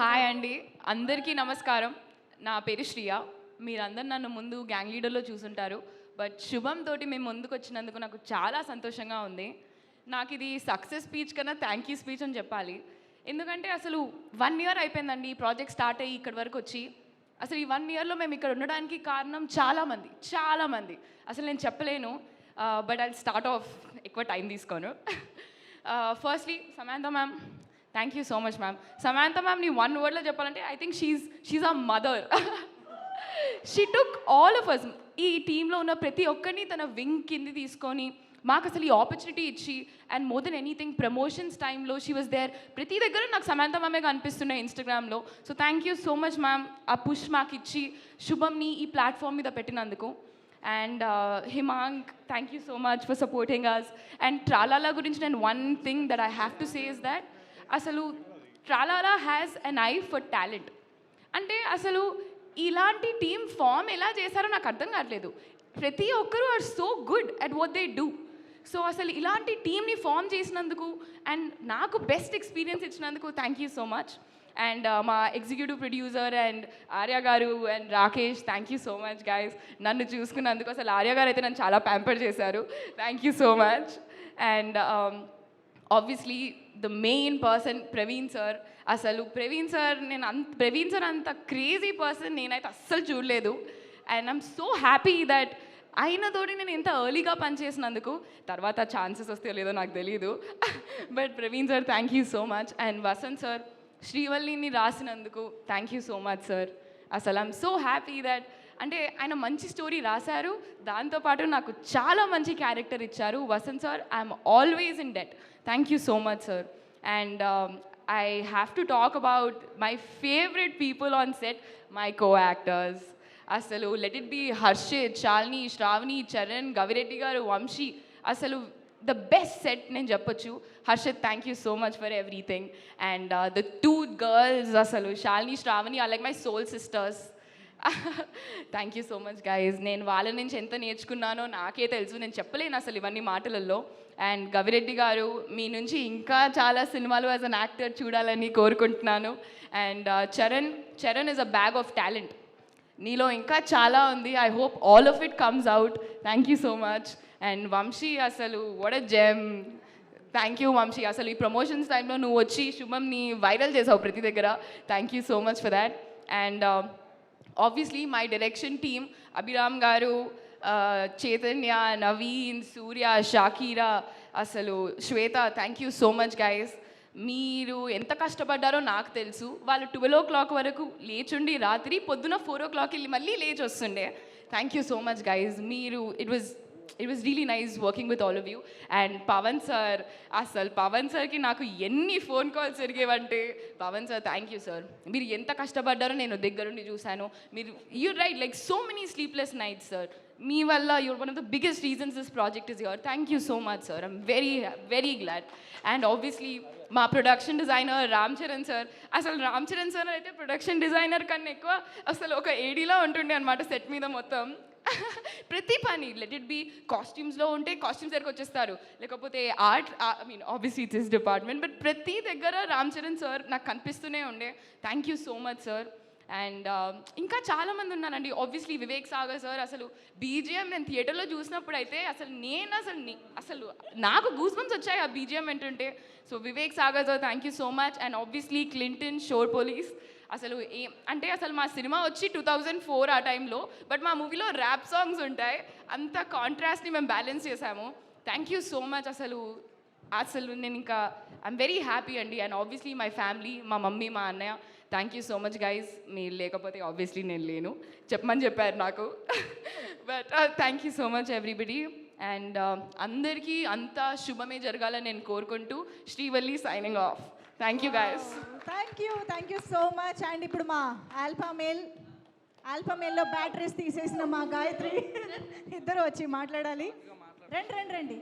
Hi అండి, అందరికీ నమస్కారం. నా పేరు శ్రియ. మీరందరూ నన్ను ముందు గ్యాంగ్ లీడర్లో చూసుంటారు. బట్ శుభం తోటి మేము ముందుకు వచ్చినందుకు నాకు చాలా సంతోషంగా ఉంది. నాకు ఇది సక్సెస్ స్పీచ్ కన్నా థ్యాంక్ యూ స్పీచ్ అని చెప్పాలి. ఎందుకంటే అసలు 1 ఇయర్ అయిపోయిందండి ఈ ప్రాజెక్ట్ స్టార్ట్ అయ్యి ఇక్కడి వరకు వచ్చి. అసలు ఈ 1 ఇయర్లో మేము ఇక్కడ ఉండడానికి కారణం చాలామంది. అసలు నేను చెప్పలేను. బట్ ఐ స్టార్ట్ ఆఫ్, ఎక్కువ టైం తీసుకోను. Firstly Samantha ma'am, thank you so much ma'am. Samantha మ్యామ్ని 1 వర్డ్లో చెప్పాలంటే I think she's a mother. She took all of us, ఈ టీంలో ఉన్న ప్రతి ఒక్కరిని తన వింగ్ కింది తీసుకొని మాకు అసలు ఈ ఆపర్చునిటీ ఇచ్చి, and more than anything promotions టైంలో షీ వాజ్ దేర్. ప్రతి దగ్గర నాకు సమాంతా మ్యామే కనిపిస్తున్నాయి ఇన్స్టాగ్రామ్లో. So thank you so much ma'am, ఆ పుష్ మాకు ఇచ్చి శుభంని ఈ ప్లాట్ఫామ్ మీద పెట్టినందుకు. And Himang, thank you so much for supporting us. And Tralala గురించి నేను one thing that I have to say is that అసలు Tralala has an eye for talent. అంటే అసలు ఇలాంటి టీమ్ ఫామ్ ఎలా చేశారో నాకు అర్థం కావట్లేదు. ప్రతి ఒక్కరూ are so good at what they do. So అసలు ఇలాంటి టీమ్ని ఫామ్ చేసినందుకు అండ్ నాకు బెస్ట్ ఎక్స్పీరియన్స్ ఇచ్చినందుకు thank you so much. And మా executive producer and Arya garu and Rakesh, thank you so much guys నన్ను చూసుకున్నందుకు. అసలు ఆర్య గారు అయితే నన్ను చాలా ప్యాంపర్ చేశారు. Thank you so much. And obviously the main person Praveen sir. అసలు ప్రవీణ్ సార్ అంత క్రేజీ పర్సన్ నేనైతే అస్సలు చూడలేదు. And I'm so happy that అయినతోటి నేను ఎంత ఎర్లీగా పనిచేసినందుకు. తర్వాత ఛాన్సెస్ వస్తాయో లేదో నాకు తెలియదు. But Praveen sir, thank you so much. And Vasanth sir, శ్రీవల్లిని రాసినందుకు thank you so much sir. అసలు ఐఎమ్ సో హ్యాపీ దట్ అంటే ఆయన మంచి స్టోరీ రాశారు, దాంతోపాటు నాకు చాలా మంచి క్యారెక్టర్ ఇచ్చారు. Vasanth sir, I'm always in debt. Thank you so much sir. And I have to talk about my favourite people on set, my co actors. అసలు let it be Harshith, Shalini, Shravani, Charan, Gavireddy garu, Vamsi. అసలు ద బెస్ట్ సెట్ నేను చెప్పొచ్చు. Harshith, thank you so much for everything. And the 2 girls, అసలు Shalini, Shravani are like my soul sisters. Thank you so much guys. నేను వాళ్ళ నుంచి ఎంత నేర్చుకున్నానో నాకే తెలుసు, నేను చెప్పలేను అసలు ఇవన్నీ మాటలలో. అండ్ గవిరెడ్డి గారు, మీ నుంచి ఇంకా చాలా సినిమాలు యాజ్ అన్ యాక్టర్ చూడాలని కోరుకుంటున్నాను. And Charan is a bag of talent. నీలో ఇంకా చాలా ఉంది. I hope all of it comes out. Thank you so much. And Vamsi, అసలు what a gem. Thank you Vamsi. అసలు ఈ ప్రమోషన్స్ టైంలో నువ్వు వచ్చి శుభంని వైరల్ చేసావు ప్రతి దగ్గర. Thank you so much for that. And obviously my direction team, Abhiram garu, Chaitanya, Naveen, Surya, Shakira, అసలు Shweta, thank you so much guys. మీరు ఎంత కష్టపడ్డారో నాకు తెలుసు. వాళ్ళు 12 o'clock వరకు లేచుండి రాత్రి పొద్దున 4 o'clock వెళ్ళి మళ్ళీ లేచి వస్తుండే. Thank you so much guys. మీరు it was really nice working with all of you. And Pawan sir, అసలు పవన్ సార్కి నాకు ఎన్ని ఫోన్ కాల్స్ జరిగేవంటే, Pawan sir thank you sir. మీరు ఎంత కష్టపడ్డారో నేను దగ్గరుండి చూశాను. మీరు you write like so many sleepless nights sir. మీ వల్ల you're one of the biggest reasons this project is your. Thank you so much sir. I'm very glad. And obviously మా production designer Ram Charan sir. అసలు Ram Charan sir అయితే production designer కన్నా ఎక్కువ అసలు ఒక ఏడీలా ఉంటుండే అనమాట సెట్ మీద మొత్తం. ప్రతి పని లెట్ ఇట్ బి కాస్ట్యూమ్స్లో ఉంటే కాస్ట్యూమ్స్ దగ్గరకు వచ్చేస్తారు, లేకపోతే art, I mean obviously it's his department, but ప్రతి దగ్గర రామ్ చరణ్ సార్ నాకు కనిపిస్తూనే ఉండే. Thank you so much sir. And ఇంకా చాలామంది ఉన్నారండి. Obviously Vivek Sagar sir. అసలు బీజిఎం నేను థియేటర్లో చూసినప్పుడు అయితే అసలు నాకు గూస్ బంప్స్ వచ్చాయి ఆ బీజిఎం వింటుంటే. So Vivek Sagar sir, thank you so much. And obviously Clinton, Shore Police. అసలు అసలు మా సినిమా వచ్చి 2004 ఆ టైంలో, బట్ మా మూవీలో ర్యాప్ సాంగ్స్ ఉంటాయి. అంత కాంట్రాస్ట్ని మేము బ్యాలెన్స్ చేసాము. Thank you so much. అసలు నేను ఇంకా ఐఎమ్ వెరీ హ్యాపీ అండి. అండ్ ఆబ్వియస్లీ మై ఫ్యామిలీ, మా మమ్మీ, మా అన్నయ్య, thank you so much guys. మీరు లేకపోతే ఆబ్వియస్లీ నేను లేను, చెప్పమని చెప్పారు నాకు. But thank you so much everybody. And అందరికీ అంతా శుభమే జరగాలని నేను కోరుకుంటూ Srivalli signing off. Thank you guys. Thank you so much. And ఇప్పుడు మా ఆల్ఫా మేల్లో బ్యాటరీస్ తీసేసిన మా గాయత్రి ఇద్దరు వచ్చి మాట్లాడాలి. రండి.